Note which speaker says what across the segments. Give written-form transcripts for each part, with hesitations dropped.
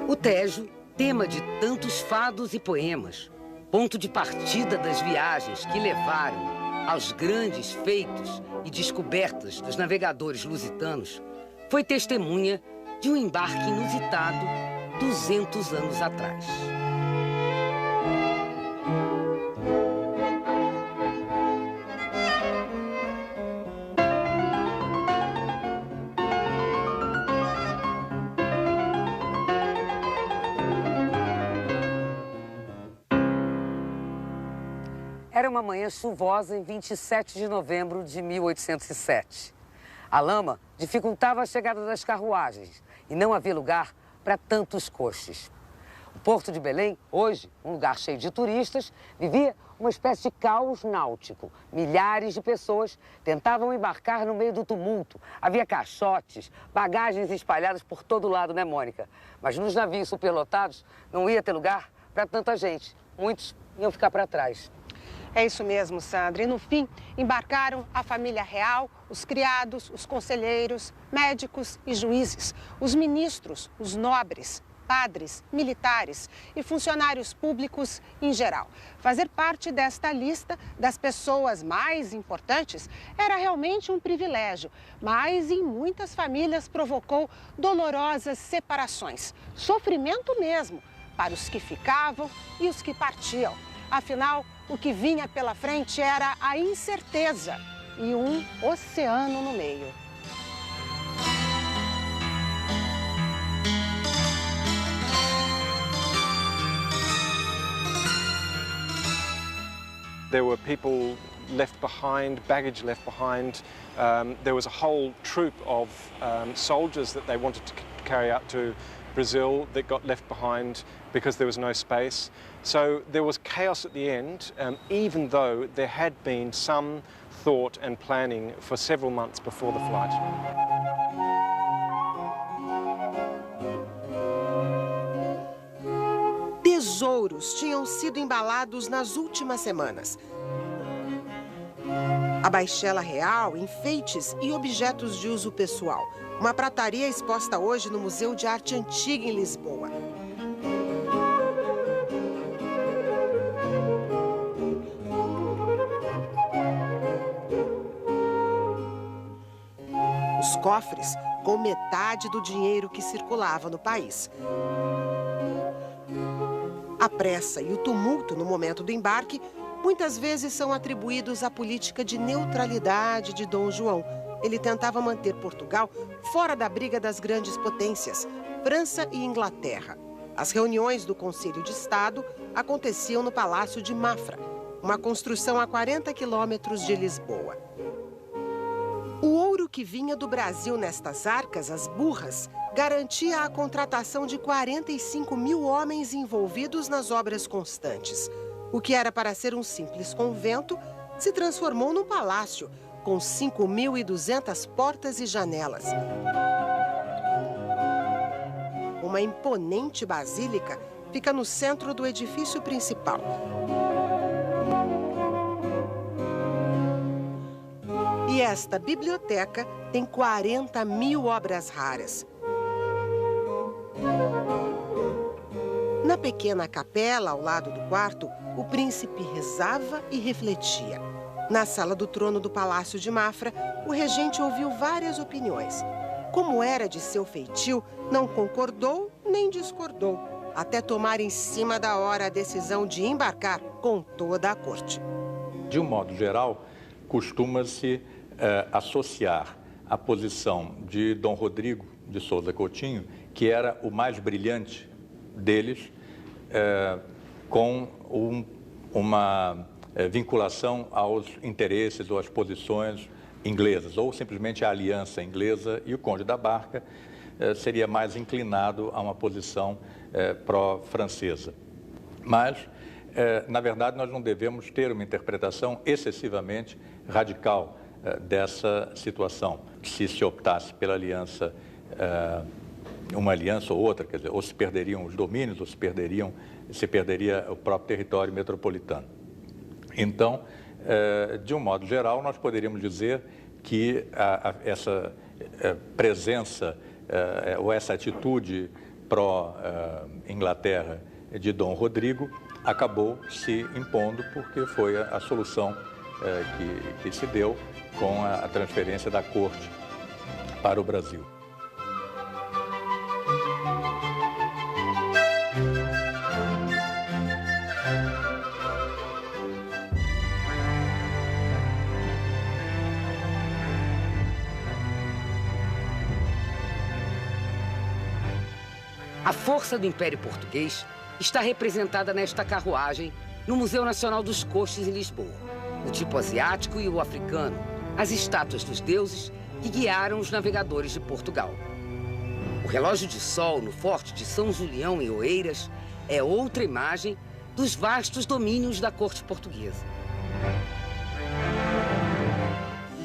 Speaker 1: O Tejo, tema de tantos fados e poemas, ponto de partida das viagens que levaram aos grandes feitos e descobertas dos navegadores lusitanos, foi testemunha de um embarque inusitado 200 anos atrás. Era uma manhã chuvosa em 27 de novembro de 1807. A lama dificultava a chegada das carruagens e não havia lugar para tantos coches. O Porto de Belém, hoje um lugar cheio de turistas, vivia uma espécie de caos náutico. Milhares de pessoas tentavam embarcar no meio do tumulto. Havia caixotes, bagagens espalhadas por todo lado, né, Mônica? Mas nos navios superlotados não ia ter lugar para tanta gente. Muitos iam ficar para trás.
Speaker 2: É isso mesmo, Sandra. E no fim, embarcaram a família real, os criados, os conselheiros, médicos e juízes, os ministros, os nobres, padres, militares e funcionários públicos em geral. Fazer parte desta lista das pessoas mais importantes era realmente um privilégio, mas em muitas famílias provocou dolorosas separações. Sofrimento mesmo para os que ficavam e os que partiam. Afinal, o que vinha pela frente era a incerteza e um oceano no meio.
Speaker 3: There were people left behind, baggage left behind. There was a whole troop of soldiers that they wanted to carry out to Brazil that got left behind because there was no space. So there was chaos at the end, even though there had been some thought and planning for several months before the flight.
Speaker 4: Tesouros tinham sido embalados nas últimas semanas. A baixela real, enfeites e objetos de uso pessoal. Uma prataria exposta hoje no Museu de Arte Antiga em Lisboa. Os cofres com metade do dinheiro que circulava no país. A pressa e o tumulto no momento do embarque muitas vezes são atribuídos à política de neutralidade de Dom João. Ele tentava manter Portugal fora da briga das grandes potências, França e Inglaterra. As reuniões do Conselho de Estado aconteciam no Palácio de Mafra, uma construção a 40 quilômetros de Lisboa. O ouro que vinha do Brasil nestas arcas, as burras, garantia a contratação de 45 mil homens envolvidos nas obras constantes. O que era para ser um simples convento se transformou num palácio, com 5.200 portas e janelas. Uma imponente basílica fica no centro do edifício principal. E esta biblioteca tem 40 mil obras raras. Na pequena capela, ao lado do quarto, o príncipe rezava e refletia. Na sala do trono do Palácio de Mafra, o regente ouviu várias opiniões. Como era de seu feitio, não concordou nem discordou, até tomar em cima da hora a decisão de embarcar com toda a corte.
Speaker 5: De um modo geral, costuma-se associar a posição de Dom Rodrigo de Souza Coutinho, que era o mais brilhante deles, com uma vinculação aos interesses ou às posições inglesas, ou simplesmente a aliança inglesa, e o Conde da Barca seria mais inclinado a uma posição pró-francesa. Mas, na verdade, nós não devemos ter uma interpretação excessivamente radical dessa situação. Se optasse pela aliança, uma aliança ou outra, quer dizer, ou se perderiam os domínios, ou se perderia o próprio território metropolitano. Então, de um modo geral, nós poderíamos dizer que essa presença ou essa atitude pró-Inglaterra de Dom Rodrigo acabou se impondo porque foi a solução que se deu com a transferência da corte para o Brasil.
Speaker 1: A força do Império Português está representada nesta carruagem no Museu Nacional dos Coches em Lisboa. O tipo asiático e o africano, as estátuas dos deuses que guiaram os navegadores de Portugal. O relógio de sol no Forte de São Julião em Oeiras é outra imagem dos vastos domínios da corte portuguesa.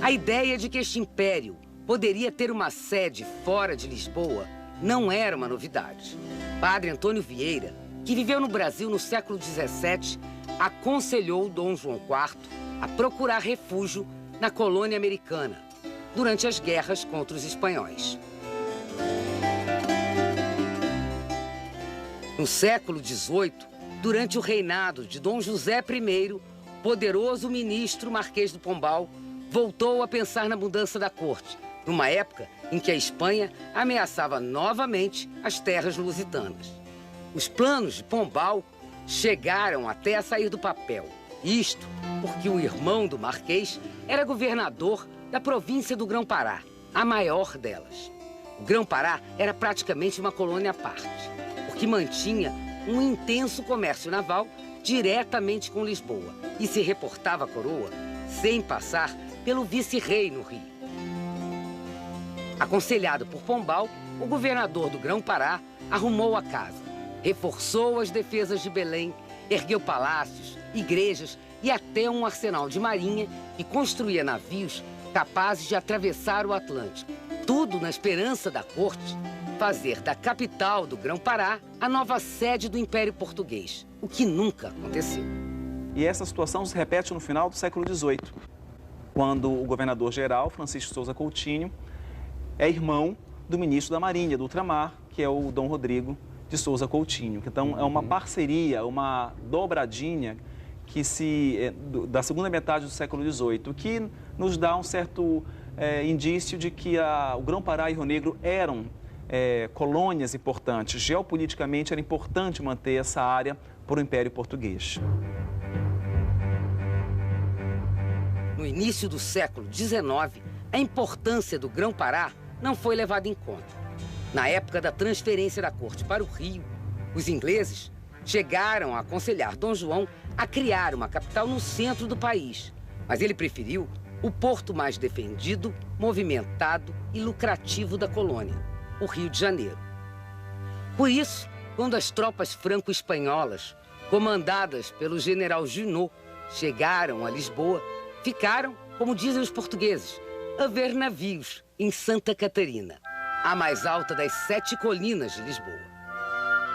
Speaker 1: A ideia de que este império poderia ter uma sede fora de Lisboa não era uma novidade. Padre Antônio Vieira, que viveu no Brasil no século XVII, aconselhou Dom João IV a procurar refúgio na colônia americana durante as guerras contra os espanhóis. No século XVIII, durante o reinado de Dom José I, o poderoso ministro Marquês do Pombal voltou a pensar na mudança da corte, numa época em que a Espanha ameaçava novamente as terras lusitanas. Os planos de Pombal chegaram até a sair do papel. Isto porque o irmão do Marquês era governador da província do Grão-Pará, a maior delas. O Grão-Pará era praticamente uma colônia à parte, porque mantinha um intenso comércio naval diretamente com Lisboa e se reportava à coroa sem passar pelo vice-rei no Rio. Aconselhado por Pombal, o governador do Grão-Pará arrumou a casa, reforçou as defesas de Belém, ergueu palácios, igrejas e até um arsenal de marinha e construía navios capazes de atravessar o Atlântico. Tudo na esperança da corte fazer da capital do Grão-Pará a nova sede do Império Português, o que nunca aconteceu.
Speaker 6: E essa situação se repete no final do século XVIII, quando o governador-geral, Francisco de Souza Coutinho, é irmão do ministro da Marinha, do Ultramar, que é o Dom Rodrigo de Souza Coutinho. Então, é uma parceria, uma dobradinha da segunda metade do século XVIII, que nos dá um certo indício de que o Grão-Pará e Rio Negro eram colônias importantes. Geopoliticamente, era importante manter essa área para o Império Português.
Speaker 1: No início do século XIX, a importância do Grão-Pará não foi levada em conta. Na época da transferência da corte para o Rio, os ingleses chegaram a aconselhar Dom João a criar uma capital no centro do país, mas ele preferiu o porto mais defendido, movimentado e lucrativo da colônia, o Rio de Janeiro. Por isso, quando as tropas franco-espanholas, comandadas pelo general Junot, chegaram a Lisboa, ficaram, como dizem os portugueses, a ver navios em Santa Catarina, a mais alta das 7 colinas de Lisboa.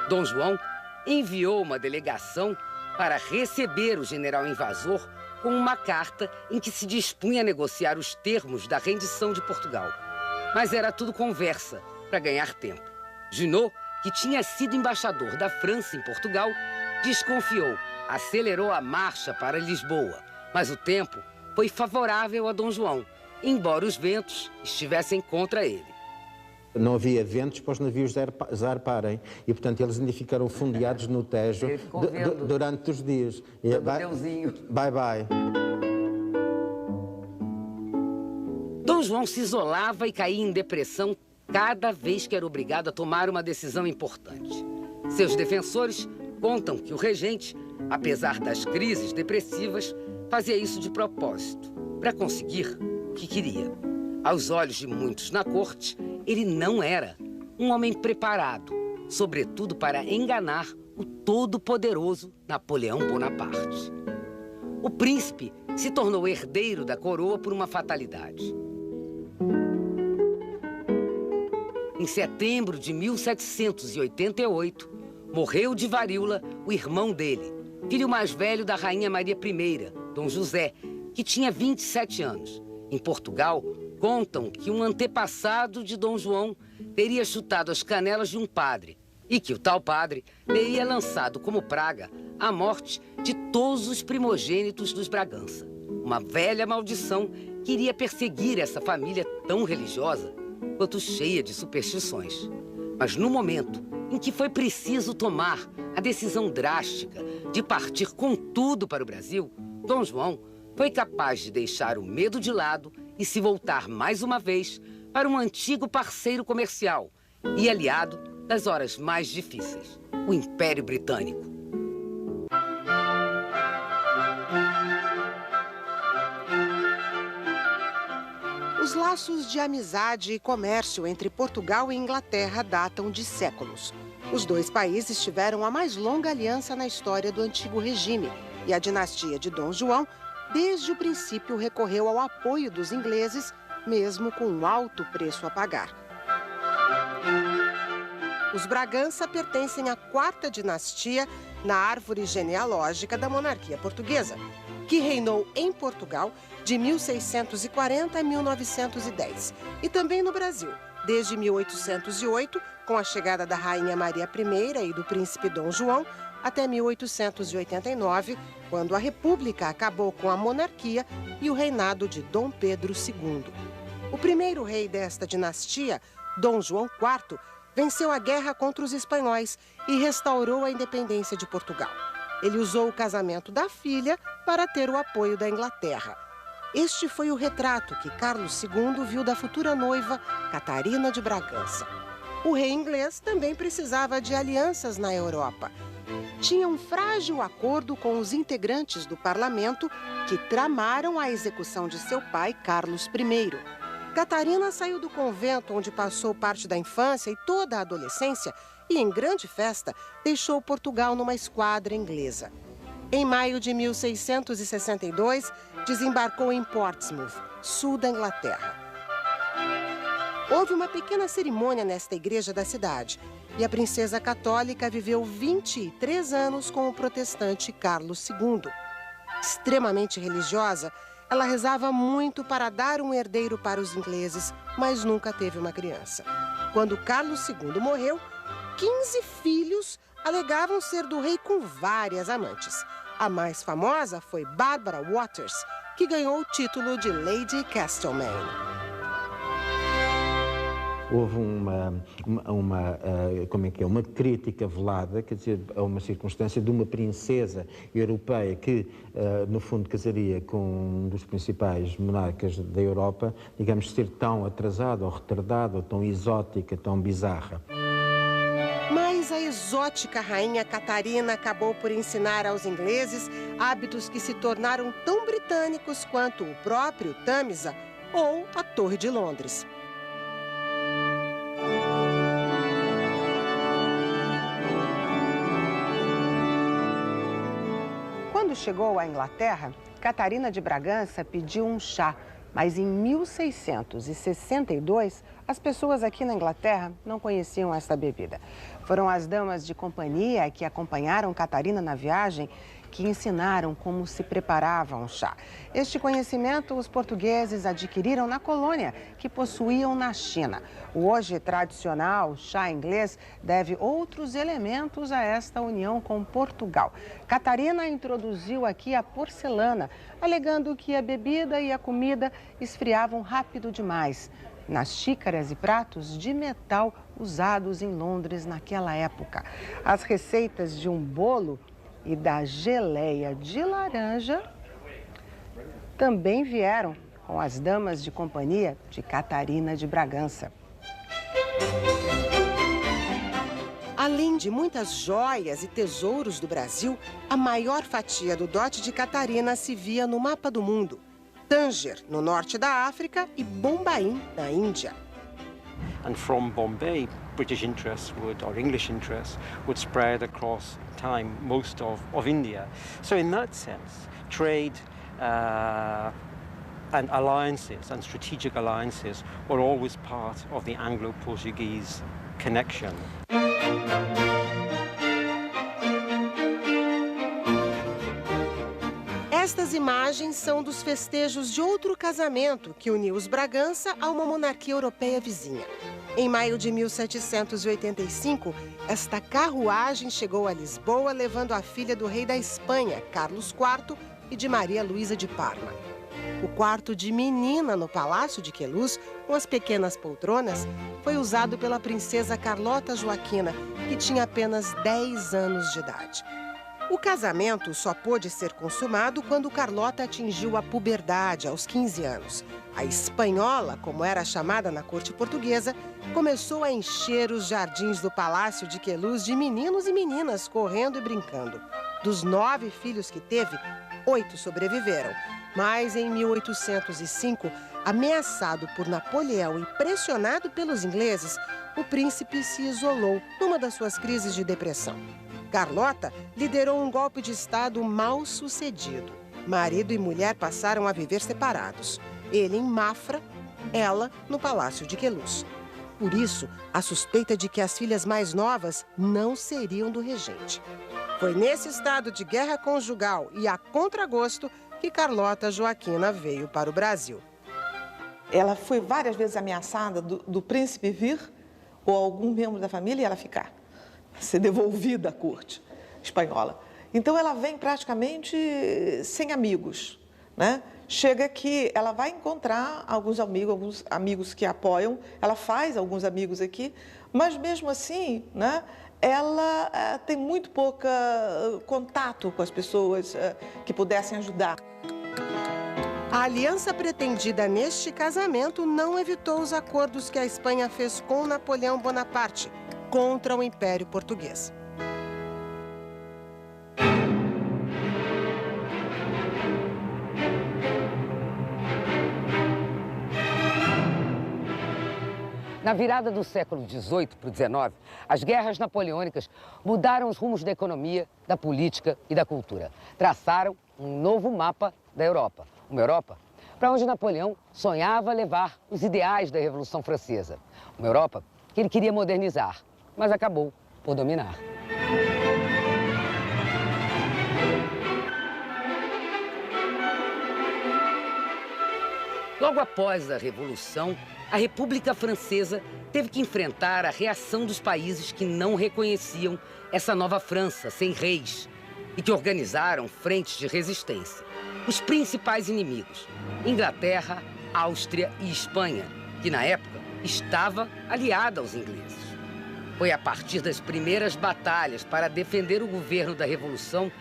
Speaker 1: Dom João enviou uma delegação para receber o general invasor com uma carta em que se dispunha a negociar os termos da rendição de Portugal. Mas era tudo conversa para ganhar tempo. Junot, que tinha sido embaixador da França em Portugal, desconfiou, acelerou a marcha para Lisboa, mas o tempo foi favorável a Dom João, embora os ventos estivessem contra ele.
Speaker 7: Não havia ventos para os navios zarparem e, portanto, eles ainda ficaram fundeados no Tejo durante os dias. Bye, bye.
Speaker 1: Dom João se isolava e caía em depressão cada vez que era obrigado a tomar uma decisão importante. Seus defensores contam que o regente, apesar das crises depressivas, fazia isso de propósito, para conseguir o que queria. Aos olhos de muitos na corte, ele não era um homem preparado, sobretudo para enganar o todo-poderoso Napoleão Bonaparte. O príncipe se tornou herdeiro da coroa por uma fatalidade. Em setembro de 1788, morreu de varíola o irmão dele, filho mais velho da rainha Maria I, Dom José, que tinha 27 anos. Em Portugal, Contam que um antepassado de Dom João teria chutado as canelas de um padre e que o tal padre teria lançado como praga a morte de todos os primogênitos dos Bragança. Uma velha maldição que iria perseguir essa família tão religiosa quanto cheia de superstições. Mas no momento em que foi preciso tomar a decisão drástica de partir com tudo para o Brasil, Dom João foi capaz de deixar o medo de lado e se voltar mais uma vez para um antigo parceiro comercial e aliado das horas mais difíceis, o Império Britânico.
Speaker 4: Os laços de amizade e comércio entre Portugal e Inglaterra datam de séculos. Os dois países tiveram a mais longa aliança na história do antigo regime e a dinastia de Dom João, desde o princípio, recorreu ao apoio dos ingleses, mesmo com um alto preço a pagar. Os Bragança pertencem à quarta dinastia na árvore genealógica da monarquia portuguesa, que reinou em Portugal de 1640 a 1910 e também no Brasil, desde 1808, com a chegada da Rainha Maria I e do Príncipe Dom João, até 1889, quando a República acabou com a monarquia e o reinado de Dom Pedro II. O primeiro rei desta dinastia, Dom João IV, venceu a guerra contra os espanhóis e restaurou a independência de Portugal. Ele usou o casamento da filha para ter o apoio da Inglaterra. Este foi o retrato que Carlos II viu da futura noiva, Catarina de Bragança. O rei inglês também precisava de alianças na Europa. Tinha um frágil acordo com os integrantes do parlamento que tramaram a execução de seu pai, Carlos I. Catarina saiu do convento onde passou parte da infância e toda a adolescência e, em grande festa, deixou Portugal numa esquadra inglesa. Em maio de 1662, desembarcou em Portsmouth, sul da Inglaterra. Houve uma pequena cerimônia nesta igreja da cidade e a princesa católica viveu 23 anos com o protestante Carlos II. Extremamente religiosa, ela rezava muito para dar um herdeiro para os ingleses, mas nunca teve uma criança. Quando Carlos II morreu, 15 filhos alegavam ser do rei com várias amantes. A mais famosa foi Barbara Waters, que ganhou o título de Lady Castlemaine.
Speaker 7: Houve uma crítica velada, quer dizer, a uma circunstância de uma princesa europeia que, no fundo, casaria com um dos principais monarcas da Europa, digamos, ser tão atrasada ou retardada, ou tão exótica, tão bizarra.
Speaker 4: Mas a exótica rainha Catarina acabou por ensinar aos ingleses hábitos que se tornaram tão britânicos quanto o próprio Tâmisa ou a Torre de Londres. Quando chegou à Inglaterra, Catarina de Bragança pediu um chá, mas em 1662, as pessoas aqui na Inglaterra não conheciam esta bebida. Foram as damas de companhia que acompanharam Catarina na viagem que ensinaram como se preparava um chá. Este conhecimento os portugueses adquiriram na colônia que possuíam na China. O hoje tradicional chá inglês deve outros elementos a esta união com Portugal. Catarina introduziu aqui a porcelana, alegando que a bebida e a comida esfriavam rápido demais nas xícaras e pratos de metal usados em Londres naquela época. As receitas de um bolo e da geleia de laranja também vieram com as damas de companhia de Catarina de Bragança. Além de muitas joias e tesouros do Brasil, a maior fatia do dote de Catarina se via no mapa do mundo. Tanger, no norte da África, e Bombaim, na Índia.
Speaker 8: And from Bombay, British interests or English interests would spread across time most of India. So in that sense, trade and alliances and strategic alliances were always part of the Anglo-Portuguese connection.
Speaker 4: Estas imagens são dos festejos de outro casamento que uniu os Bragança a uma monarquia europeia vizinha. Em maio de 1785, esta carruagem chegou a Lisboa levando a filha do rei da Espanha, Carlos IV, e de Maria Luísa de Parma. O quarto de menina no Palácio de Queluz, com as pequenas poltronas, foi usado pela princesa Carlota Joaquina, que tinha apenas 10 anos de idade. O casamento só pôde ser consumado quando Carlota atingiu a puberdade, aos 15 anos. A espanhola, como era chamada na corte portuguesa, começou a encher os jardins do Palácio de Queluz de meninos e meninas correndo e brincando. Dos 9 filhos que teve, 8 sobreviveram. Mas em 1805, ameaçado por Napoleão e pressionado pelos ingleses, o príncipe se isolou numa das suas crises de depressão. Carlota liderou um golpe de Estado mal sucedido. Marido e mulher passaram a viver separados. Ele em Mafra, ela no Palácio de Queluz. Por isso, a suspeita de que as filhas mais novas não seriam do regente. Foi nesse estado de guerra conjugal e a contragosto que Carlota Joaquina veio para o Brasil.
Speaker 9: Ela foi várias vezes ameaçada do príncipe vir ou algum membro da família e ela ficar, ser devolvida à corte espanhola. Então ela vem praticamente sem amigos, né? Chega que ela vai encontrar alguns amigos que a apoiam, ela faz alguns amigos aqui, mas mesmo assim, né, ela tem muito pouco contato com as pessoas que pudessem ajudar.
Speaker 4: A aliança pretendida neste casamento não evitou os acordos que a Espanha fez com Napoleão Bonaparte contra o Império Português.
Speaker 1: Na virada do século XVIII para o XIX, as guerras napoleônicas mudaram os rumos da economia, da política e da cultura. Traçaram um novo mapa da Europa. Uma Europa para onde Napoleão sonhava levar os ideais da Revolução Francesa. Uma Europa que ele queria modernizar, mas acabou por dominar. Logo após a Revolução, a República Francesa teve que enfrentar a reação dos países que não reconheciam essa nova França sem reis e que organizaram frentes de resistência. Os principais inimigos, Inglaterra, Áustria e Espanha, que na época estava aliada aos ingleses. Foi a partir das primeiras batalhas para defender o governo da Revolução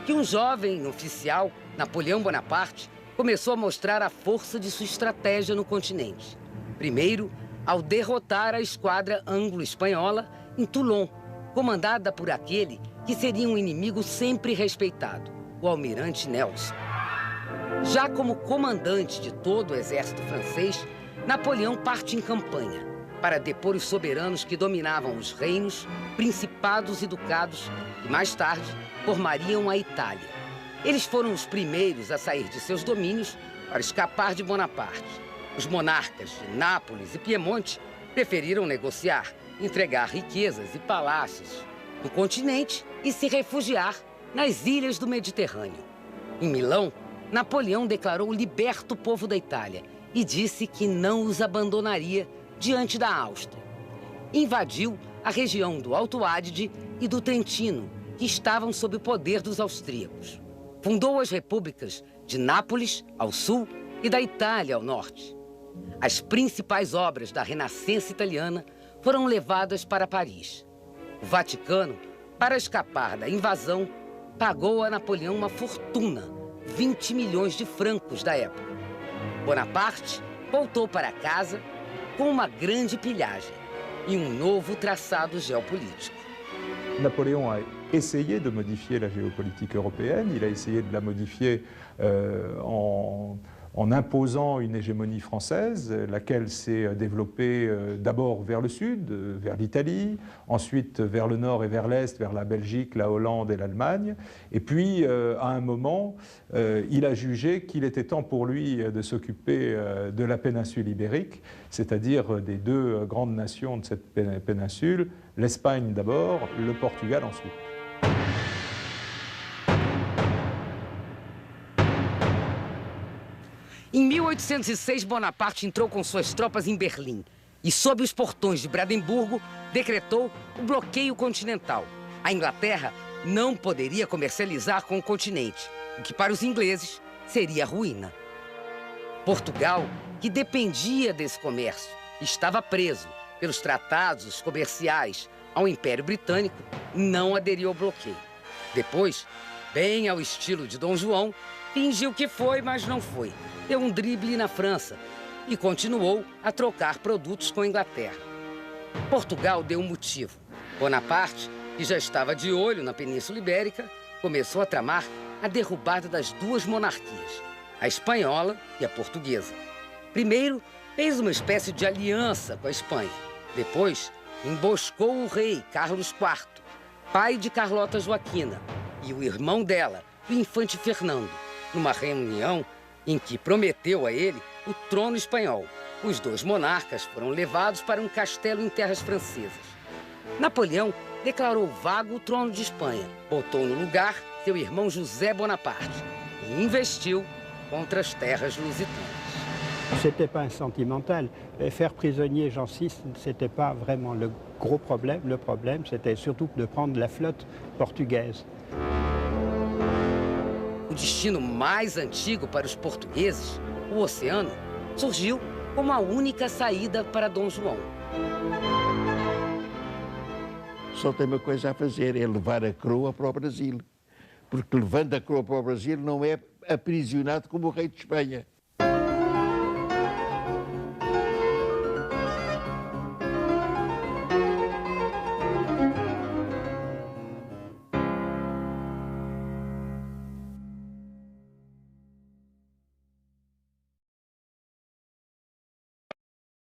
Speaker 1: que um jovem oficial, Napoleão Bonaparte, começou a mostrar a força de sua estratégia no continente. Primeiro, ao derrotar a esquadra anglo-espanhola em Toulon, comandada por aquele que seria um inimigo sempre respeitado, o almirante Nelson. Já como comandante de todo o exército francês, Napoleão parte em campanha para depor os soberanos que dominavam os reinos, principados e ducados que mais tarde formariam a Itália. Eles foram os primeiros a sair de seus domínios para escapar de Bonaparte. Os monarcas de Nápoles e Piemonte preferiram negociar, entregar riquezas e palácios no continente e se refugiar nas ilhas do Mediterrâneo. Em Milão, Napoleão declarou liberto o povo da Itália e disse que não os abandonaria diante da Áustria. Invadiu a região do Alto Adige e do Trentino, que estavam sob o poder dos austríacos. Fundou as repúblicas de Nápoles, ao sul, e da Itália, ao norte. As principais obras da Renascença italiana foram levadas para Paris. O Vaticano, para escapar da invasão, pagou a Napoleão uma fortuna, 20 milhões de francos da época. Bonaparte voltou para casa com uma grande pilhagem e um novo traçado geopolítico.
Speaker 10: Napoléon a essayé de modifier la géopolitique européenne, il a essayé de la modifier en imposant une hégémonie française, laquelle s'est développée d'abord vers le sud, vers l'Italie, ensuite vers le nord et vers l'est, vers la Belgique, la Hollande et l'Allemagne. Et puis, à un moment, il a jugé qu'il était temps pour lui de s'occuper de la péninsule ibérique, c'est-à-dire des deux grandes nations de cette péninsule, l'Espagne d'abord, le Portugal ensuite.
Speaker 1: 1806, Bonaparte entrou com suas tropas em Berlim e, sob os portões de Brandemburgo, decretou o bloqueio continental. A Inglaterra não poderia comercializar com o continente, o que para os ingleses seria ruína. Portugal, que dependia desse comércio, estava preso pelos tratados comerciais ao Império Britânico e não aderiu ao bloqueio. Depois, bem ao estilo de Dom João, fingiu que foi, mas não foi. Deu um drible na França e continuou a trocar produtos com a Inglaterra. Portugal deu um motivo. Bonaparte, que já estava de olho na Península Ibérica, começou a tramar a derrubada das duas monarquias, a espanhola e a portuguesa. Primeiro, fez uma espécie de aliança com a Espanha. Depois, emboscou o rei Carlos IV, pai de Carlota Joaquina, e o irmão dela, o infante Fernando, numa reunião em que prometeu a ele o trono espanhol. Os dois monarcas foram levados para um castelo em terras francesas. Napoleão declarou vago o trono de Espanha, botou no lugar seu irmão José Bonaparte e investiu contra as terras lusitanas.
Speaker 11: C'était pas sentimental. Faire prisonnier Jean VI, c'était pas vraiment le gros problème. Le problème, c'était surtout de prendre la flotte portugaise.
Speaker 1: O destino mais antigo para os portugueses, o oceano, surgiu como a única saída para Dom João.
Speaker 12: Só tem uma coisa a fazer, é levar a coroa para o Brasil. Porque levando a coroa para o Brasil não é aprisionado como o rei de Espanha.